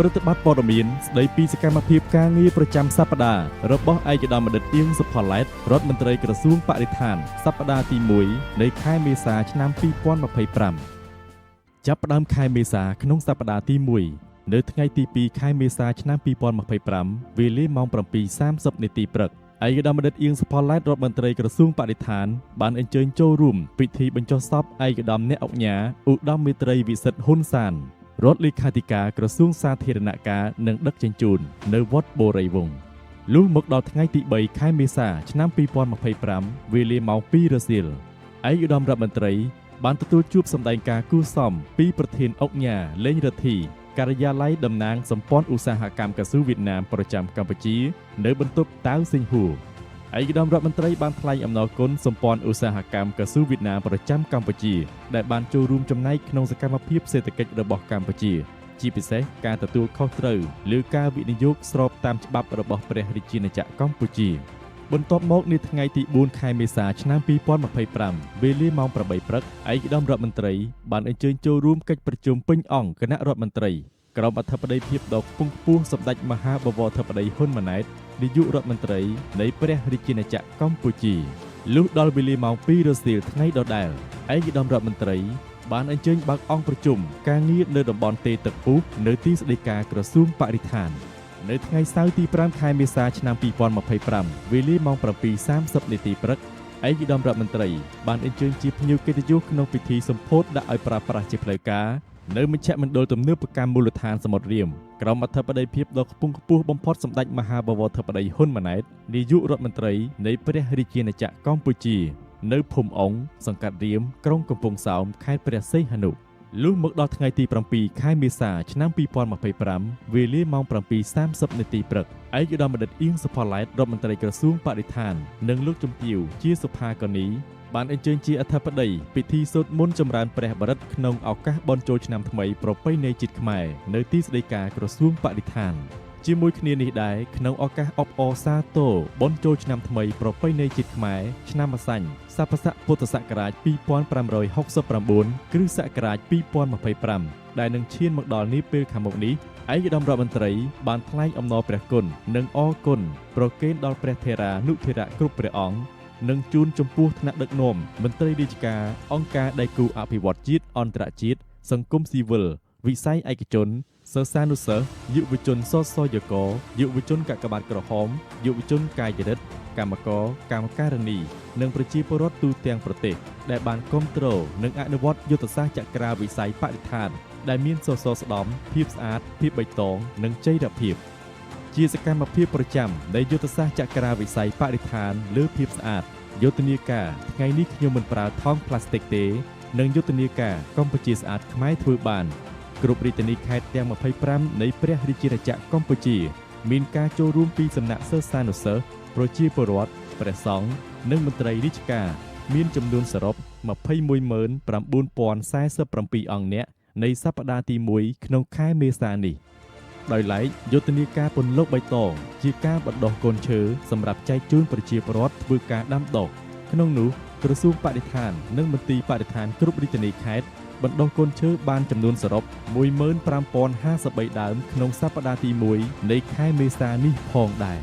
ប្រតិបត្តិព័ត៌មានស្ដីពីសកម្មភាពការងារប្រចាំសប្តាហ៍របស់ឯកឧត្តមបណ្ឌិតអៀង សុផល្លែតរដ្ឋមន្ត្រីក្រសួងបរិស្ថានសប្តាហ៍ទី1នៃខែមេសាឆ្នាំ2025ចាប់ផ្ដើមខែមេសាក្នុងសប្តាហ៍ទី1នៅថ្ងៃទី2ខែមេសាឆ្នាំ2025វេលាម៉ោង 7:30 នាទីព្រឹកឯកឧត្តមបណ្ឌិតអៀង សុផល្លែតរដ្ឋមន្ត្រីក្រសួងបរិស្ថានបានអញ្ជើញចូលរួមពិធីបញ្ចុះសពឯកឧត្តមអ្នកអង្គការឧត្តមមេត្រីវិសិទ្ធ ហ៊ុនសានរដ្ឋលេខាធិការក្រសួងសាធារណការនិងដឹកជញ្ជូននៅវត្តបូរីវង្សលុះមកដល់ថ្ងៃទី3ខែមេសាឆ្នាំ2025វេលាម៉ោង 2 រសៀលឯកឧត្តមរដ្ឋមន្ត្រីបានទទួលជួបសម្ដែងការគូសមពីប្រធានអង្គការលេងរទ្ធីការិយាល័យតំណាងសម្ព័ន្ធឧស្សាហកម្មកៅស៊ូវៀតណាមប្រចាំកម្ពុជានៅបន្ទប់តាវសិង្ហួរឯកឧត្តមរដ្ឋមន្ត្រីបានថ្លែងអំណរគុណសម្ព័ន្ធឧស្សាហកម្មកៅស៊ូវៀតណាមប្រចាំកម្ពុជាដែលបានចូលរួមចំណែកក្នុងសកម្មភាពសេដ្ឋកិច្ចរបស់កម្ពុជាជាពិសេសការទទួលខុសត្រូវលើការវិនិយោគស្របតាមច្បាប់របស់ព្រះរាជាណាចក្រកម្ពុជាបន្ទាប់មកនៅថ្ងៃទី4ខែមេសាឆ្នាំ2025វេលាម៉ោង 8 ព្រឹកឯកឧត្តមរដ្ឋមន្ត្រីបានអញ្ជើញចូលរួមកិច្ចប្រជុំពេញអង្គគណៈរដ្ឋមន្ត្រីក្រមអធិបតីភាពដ៏ខ្ពង់ខ្ពស់សម្ដេចមហាបវរធិបតីហ៊ុនម៉ាណែតនាយករដ្ឋមន្ត្រីនៃព្រះរាជាណាចក្រកម្ពុជាលុះដល់វេលាម៉ោង 2 រសៀលថ្ងៃដដែលឯកឧត្តមរដ្ឋមន្ត្រីបានអញ្ជើញបើកអង្គប្រជុំការងារនៅតំបន់ទេទឹកពុះនៅទីស្តីការក្រសួងបរិស្ថាននៅថ្ងៃសៅរ៍ទី5ខែមេសាឆ្នាំ2025វេលាម៉ោង 7:30 នាទីព្រឹកឯកឧត្តមរដ្ឋមន្ត្រីបានអញ្ជើញជាភ្ញៀវកិត្តិយសក្នុងពិធីសម្ពោធដាក់ឲ្យប្រើប្រាស់ជាផ្លូវការនៅមជ្ឈមណ្ឌលទំនើបកម្មមូលដ្ឋានសមុទ្ររៀមក្រមអធិបតីភាពដ៏ខ្ពង់ខ្ពស់បំផុតសម្ដេចមហាបវរធិបតីហ៊ុនម៉ាណែតនាយករដ្ឋមន្ត្រីនៃព្រះរាជាណាចក្រកម្ពុជានៅភូមិអង្គសង្កាត់រៀមក្រុងកំពង់សោមខេត្តព្រះសីហនុលុះមកដល់ថ្ងៃទី7ខែមេសាឆ្នាំ2025វេលាម៉ោង 7:30 នាទីព្រឹកឯកឧត្តមបណ្ឌិតអៀង សុផល្លែតរដ្ឋមន្ត្រីក្រសួងបរិស្ថាននិងលោកជំទាវជាសុផាកនីបានអញ្ជើញជាអធិបតីពិធីសូត្រមន្តចម្រើនព្រះបរិត្តក្នុងឱកាសបុណ្យចូលឆ្នាំថ្មីប្រពៃណីជាតិខ្មែរនៅទីស្តីការក្រសួងបរិស្ថានជាមួយគ្នានេះដែរក្នុងឱកាសអបអរសាទរបុណ្យចូលឆ្នាំថ្មីប្រពៃណីជាតិខ្មែរឆ្នាំម្សាញ់ស័ព្ទស័កពុទ្ធសករាជ2569គ្រិស្តសករាជ2025ដែលនឹងឈានមកដល់នាពេលខាងមុខនេះឯកឧត្តមរដ្ឋមន្ត្រីបានថ្លែងអំណរព្រះគុណនិងអរគុណប្រគេនដល់ព្រះថេរានុថេរៈគ្រប់ព្រះអង្គនិងជូនចំពោះថ្នាក់ដឹកនាំមន្ត្រីរាជការអង្គការដៃគូអភិវឌ្ឍជាតិអន្តរជាតិសង្គមស៊ីវិលវិស័យឯកជនសិស្សានុសិស្សយុវជនសសយកយុវជនកកបាតក្រហមយុវជនកាយរិទ្ធកម្មករកម្មការិនីនិងប្រជាពលរដ្ឋទូទាំងប្រទេសដែលបានគាំទ្រនិងអនុវត្តយុទ្ធសាស្ត្រចក្រាវិស័យបរិស្ថានដែលមានសសរស្តម្ភភាពស្អាតភាពបៃតងនិងចីរភាពជាសកម្មភាពប្រចាំនៃយុទ្ធសាស្ត្រចក្រាវិស័យបរិស្ថានលើភាពស្អាតយុទ្ធនាការថ្ងៃនេះខ្ញុំមិនប្រើថង់ប្លាស្ទិកទេនិងយុទ្ធនាការកម្ពុជាស្អាតខ្មែរធ្វើបានគ្រប់រាជធានីខេត្តទាំង25នៃព្រះរាជាណាចក្រកម្ពុជាមានការចូលរួមពីសំណាក់សិស្សានុសិស្សប្រជាពលរដ្ឋព្រះសង្ឃនិងមន្ត្រីរាជការមានចំនួនសរុប 219,047 អង្គអ្នកនៃសប្តាហ៍ទី1ក្នុងខែមេសានេះដោយឡែកយុទ្ធនាការពន្លកបៃតងជាការបណ្ដុះកូនឈើសម្រាប់ចែកជូនប្រជាពលរដ្ឋធ្វើការដាំដុះក្នុងនោះក្រសួងបរិស្ថាននិងមន្ទីរបរិស្ថានគ្រប់រាជធានីខេត្តបណ្ដុះកូនឈើបានចំនួនសរុប 15,053 ដើមក្នុងសប្តាហ៍ទី1នៃខែមេសានេះផងដែរ